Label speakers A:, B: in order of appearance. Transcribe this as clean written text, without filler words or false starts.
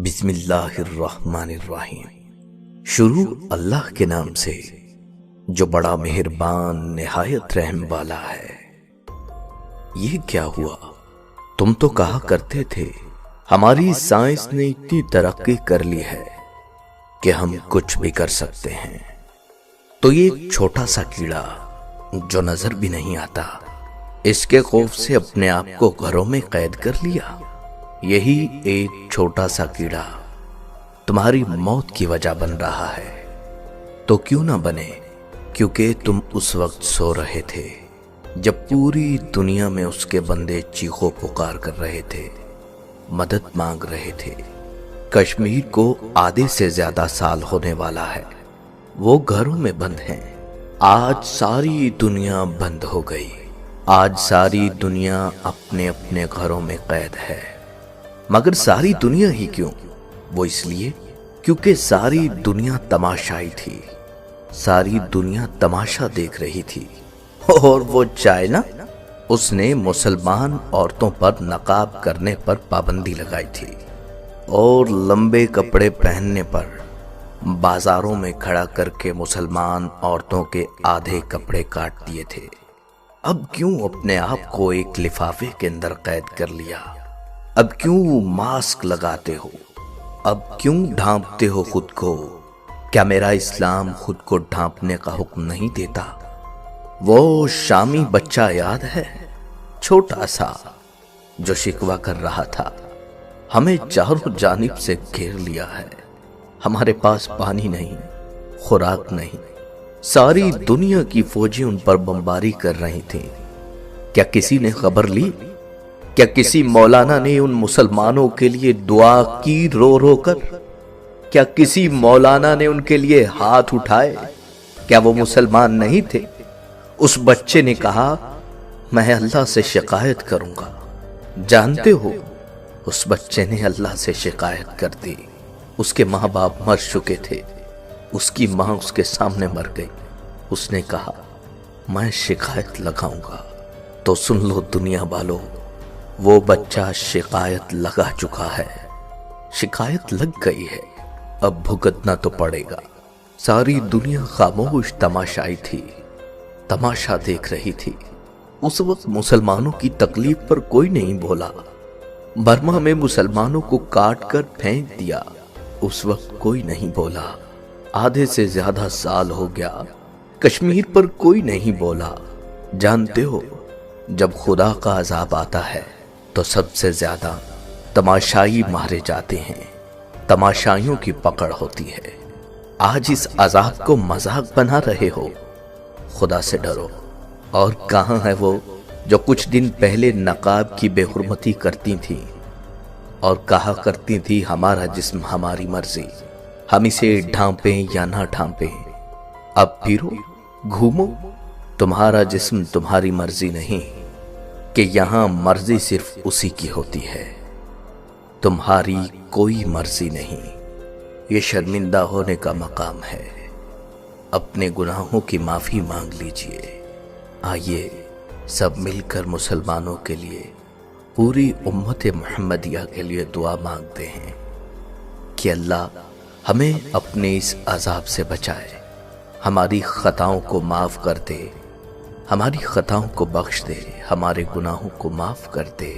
A: بسم اللہ الرحمن الرحیم۔ شروع اللہ کے نام سے جو بڑا مہربان نہایت رحم والا ہے۔ یہ کیا ہوا؟ تم تو کہا کرتے تھے ہماری سائنس نے اتنی ترقی کر لی ہے کہ ہم کچھ بھی کر سکتے ہیں، تو یہ ایک چھوٹا سا کیڑا جو نظر بھی نہیں آتا، اس کے خوف سے اپنے آپ کو گھروں میں قید کر لیا۔ یہی ایک چھوٹا سا کیڑا تمہاری موت کی وجہ بن رہا ہے۔ تو کیوں نہ بنے؟ کیونکہ تم اس وقت سو رہے تھے جب پوری دنیا میں اس کے بندے چیخو پکار کر رہے تھے، مدد مانگ رہے تھے۔ کشمیر کو آدھے سے زیادہ سال ہونے والا ہے، وہ گھروں میں بند ہیں۔ آج ساری دنیا بند ہو گئی، آج ساری دنیا اپنے اپنے گھروں میں قید ہے۔ مگر ساری دنیا ہی کیوں؟ وہ اس لیے کیونکہ ساری دنیا تماشائی تھی، ساری دنیا تماشا دیکھ رہی تھی۔ اور وہ چائنا، اس نے مسلمان عورتوں پر نقاب کرنے پر پابندی لگائی تھی اور لمبے کپڑے پہننے پر بازاروں میں کھڑا کر کے مسلمان عورتوں کے آدھے کپڑے کاٹ دیے تھے۔ اب کیوں اپنے آپ کو ایک لفافے کے اندر قید کر لیا؟ اب کیوں ماسک لگاتے ہو؟ اب کیوں ڈھانپتے ہو خود کو؟ کیا میرا اسلام خود کو ڈھانپنے کا حکم نہیں دیتا؟ وہ شامی بچہ یاد ہے، چھوٹا سا، جو شکوہ کر رہا تھا ہمیں چاروں جانب سے گھیر لیا ہے، ہمارے پاس پانی نہیں، خوراک نہیں، ساری دنیا کی فوجیں ان پر بمباری کر رہی تھیں۔ کیا کسی نے خبر لی؟ کیا کسی مولانا نے ان مسلمانوں کے لیے دعا کی رو رو کر؟ کیا کسی مولانا نے ان کے لیے ہاتھ اٹھائے؟ کیا وہ مسلمان نہیں تھے؟ اس بچے نے کہا میں اللہ سے شکایت کروں گا۔ جانتے ہو اس بچے نے اللہ سے شکایت کر دی۔ اس کے ماں باپ مر چکے تھے، اس کی ماں اس کے سامنے مر گئی۔ اس نے کہا میں شکایت لگاؤں گا۔ تو سن لو دنیا والو، وہ بچہ شکایت لگا چکا ہے، شکایت لگ گئی ہے، اب بھگتنا تو پڑے گا۔ ساری دنیا خاموش تماشائی تھی، تماشا دیکھ رہی تھی۔ اس وقت مسلمانوں کی تکلیف پر کوئی نہیں بولا۔ برما میں مسلمانوں کو کاٹ کر پھینک دیا، اس وقت کوئی نہیں بولا۔ آدھے سے زیادہ سال ہو گیا، کشمیر پر کوئی نہیں بولا۔ جانتے ہو جب خدا کا عذاب آتا ہے تو سب سے زیادہ تماشائی مارے جاتے ہیں، تماشائیوں کی پکڑ ہوتی ہے۔ آج اس عذاب کو مذاق بنا رہے ہو، خدا سے ڈرو۔ اور کہاں ہے وہ جو کچھ دن پہلے نقاب کی بے حرمتی کرتی تھی اور کہا کرتی تھی ہمارا جسم ہماری مرضی، ہم اسے ڈھانپیں یا نہ ڈھانپیں؟ اب پھرو گھومو، تمہارا جسم تمہاری مرضی نہیں، کہ یہاں مرضی صرف اسی کی ہوتی ہے، تمہاری کوئی مرضی نہیں۔ یہ شرمندہ ہونے کا مقام ہے، اپنے گناہوں کی معافی مانگ لیجئے۔ آئیے سب مل کر مسلمانوں کے لیے، پوری امت محمدیہ کے لیے دعا مانگتے ہیں کہ اللہ ہمیں اپنے اس عذاب سے بچائے، ہماری خطاؤں کو معاف کر دے، ہماری خطاؤں کو بخش دے، ہمارے گناہوں کو معاف کر دے۔